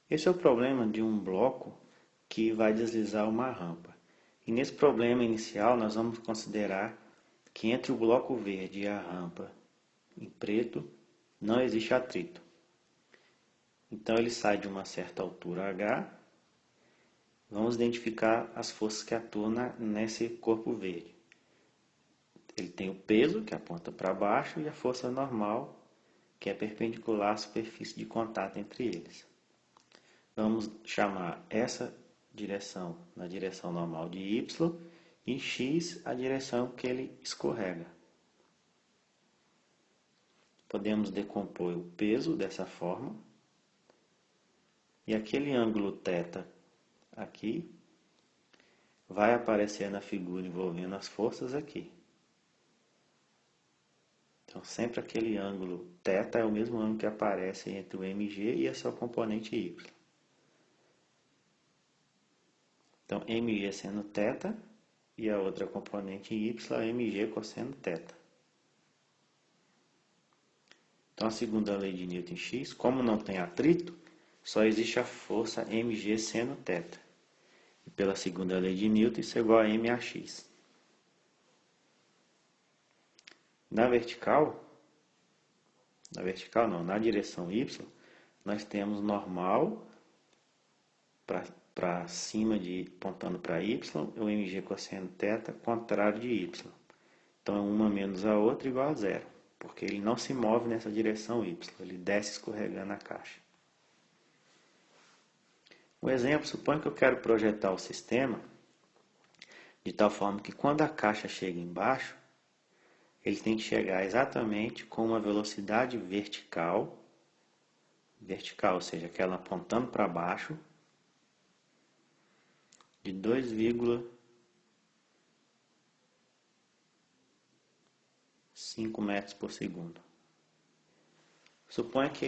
Esse é o problema de um bloco que vai deslizar uma rampa. E nesse problema inicial nós vamos considerar que entre o bloco verde e a rampa em preto não existe atrito. Então ele sai de uma certa altura H. Vamos identificar as forças que atuam nesse corpo verde. Ele tem o peso, que aponta para baixo, e a força normal, que é perpendicular à superfície de contato entre eles. Vamos chamar essa direção na direção normal de Y e X a direção que ele escorrega. Podemos decompor o peso dessa forma. E aquele ângulo θ aqui vai aparecer na figura envolvendo as forças aqui. Então, sempre aquele ângulo θ é o mesmo ângulo que aparece entre o MG e a sua componente Y. Então, MG sendo θ e a outra componente Y, MG cosseno θ. Então, a segunda lei de Newton X, como não tem atrito, só existe a força mg seno θ. E pela segunda lei de Newton, isso é igual a mAx. Na vertical não, na direção y, nós temos normal para cima, apontando para y, o mg cosseno θ, contrário de y. Então, uma menos a outra igual a zero, porque ele não se move nessa direção y, ele desce escorregando a caixa. Um exemplo, suponha que eu quero projetar o sistema de tal forma que quando a caixa chega embaixo, ele tem que chegar exatamente com uma velocidade vertical, ou seja, aquela apontando para baixo, de 2,5 metros por segundo. Suponha que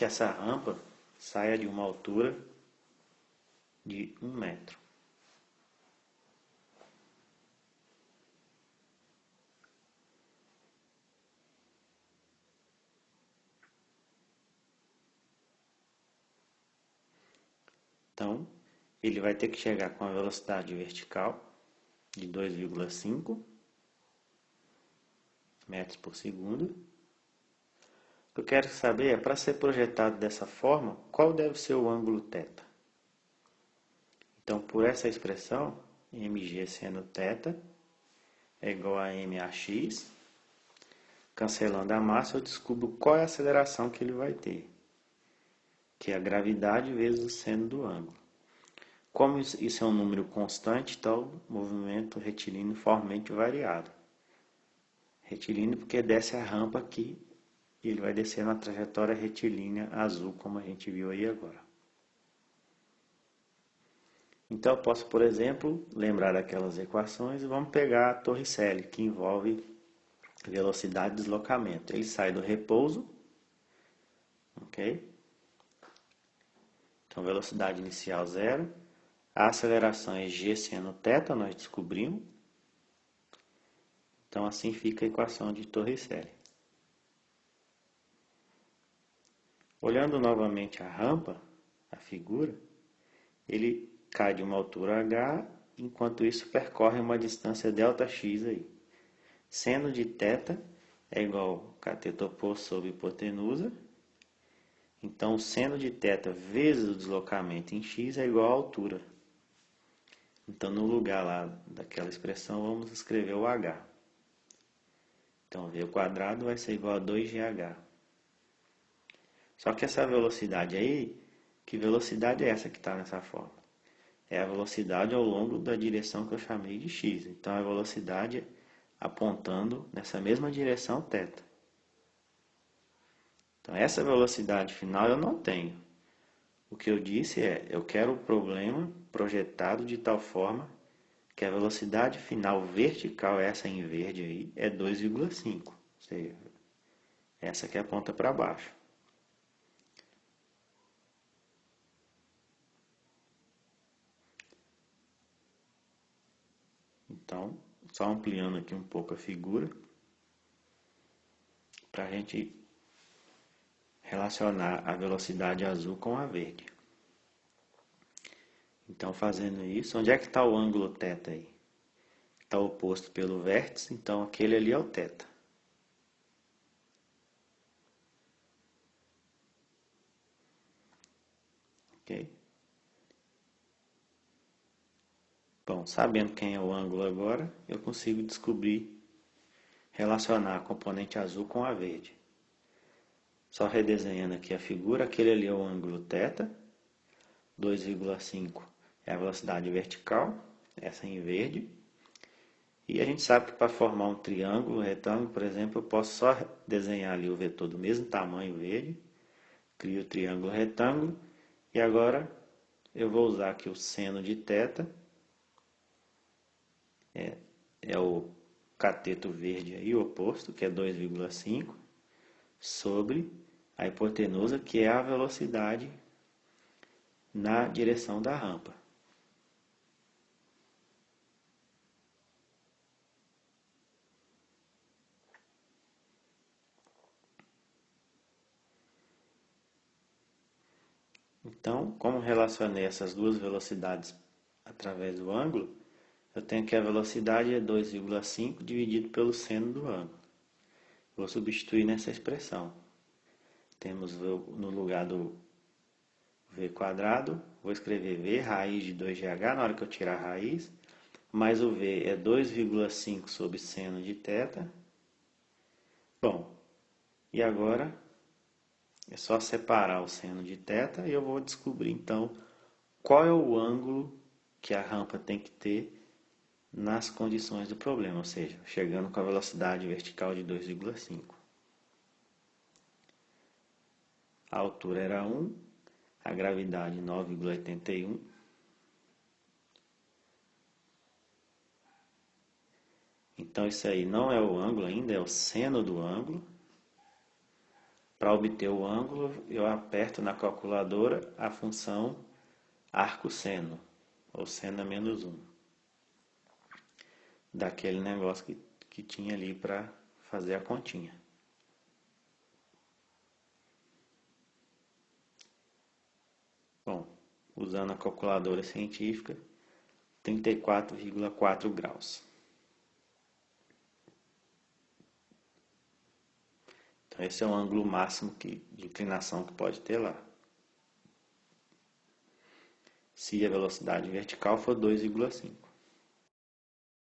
essa rampa saia de uma altura de 1 metro. Então, ele vai ter que chegar com a velocidade vertical de 2,5 metros por segundo. O que eu quero saber é, para ser projetado dessa forma, qual deve ser o ângulo θ? Então, por essa expressão, mg seno θ é igual a mAx. Cancelando a massa, eu descubro qual é a aceleração que ele vai ter, que é a gravidade vezes o seno do ângulo. Como isso é um número constante, então o movimento retilíneo formalmente variado. Retilíneo porque desce a rampa aqui e ele vai descer na trajetória retilínea azul, como a gente viu aí agora. Então eu posso, por exemplo, lembrar daquelas equações e vamos pegar a Torricelli, que envolve velocidade de deslocamento. Ele sai do repouso, ok? Então velocidade inicial zero. A aceleração é g seno θ, nós descobrimos. Então assim fica a equação de Torricelli. Olhando novamente a rampa, a figura, ele cai de uma altura h, enquanto isso percorre uma distância ΔX aí. Seno de θ é igual a cateto oposto sobre hipotenusa. Então, o seno de θ vezes o deslocamento em x é igual à altura. Então, no lugar lá daquela expressão, vamos escrever o h. Então, v ao quadrado vai ser igual a 2gh. Só que essa velocidade aí, que velocidade é essa que está nessa forma? É a velocidade ao longo da direção que eu chamei de x. Então, a velocidade apontando nessa mesma direção θ. Então, essa velocidade final eu não tenho. O que eu disse é, eu quero o problema projetado de tal forma que a velocidade final vertical, essa em verde aí, é 2,5. Ou seja, essa que aponta para baixo. Então, só ampliando aqui um pouco a figura, para a gente relacionar a velocidade azul com a verde. Então, fazendo isso, onde é que está o ângulo θ aí? Está oposto pelo vértice, então aquele ali é o θ. Ok? Bom, sabendo quem é o ângulo agora, eu consigo descobrir, relacionar a componente azul com a verde. Só redesenhando aqui a figura, aquele ali é o ângulo θ, 2,5 é a velocidade vertical, essa em verde. E a gente sabe que para formar um triângulo, retângulo, por exemplo, eu posso só desenhar ali o vetor do mesmo tamanho verde, crio o triângulo retângulo, e agora eu vou usar aqui o seno de θ, é o cateto verde aí, o oposto, que é 2,5, sobre a hipotenusa, que é a velocidade na direção da rampa. Então, como relacionei essas duas velocidades através do ângulo, eu tenho que a velocidade é 2,5 dividido pelo seno do ângulo. Vou substituir nessa expressão. Temos no lugar do v quadrado, vou escrever v raiz de 2gh na hora que eu tirar a raiz, mais o v é 2,5 sobre seno de θ. Bom, e agora é só separar o seno de θ e eu vou descobrir então qual é o ângulo que a rampa tem que ter nas condições do problema, ou seja, chegando com a velocidade vertical de 2,5. A altura era 1, a gravidade 9,81. Então isso aí não é o ângulo ainda, é o seno do ângulo. Para obter o ângulo, eu aperto na calculadora a função arco-seno, ou seno menos 1. Daquele negócio que tinha ali para fazer a continha. Bom, usando a calculadora científica, 34,4 graus. Então esse é o ângulo máximo de inclinação que pode ter lá. Se a velocidade vertical for 2,5.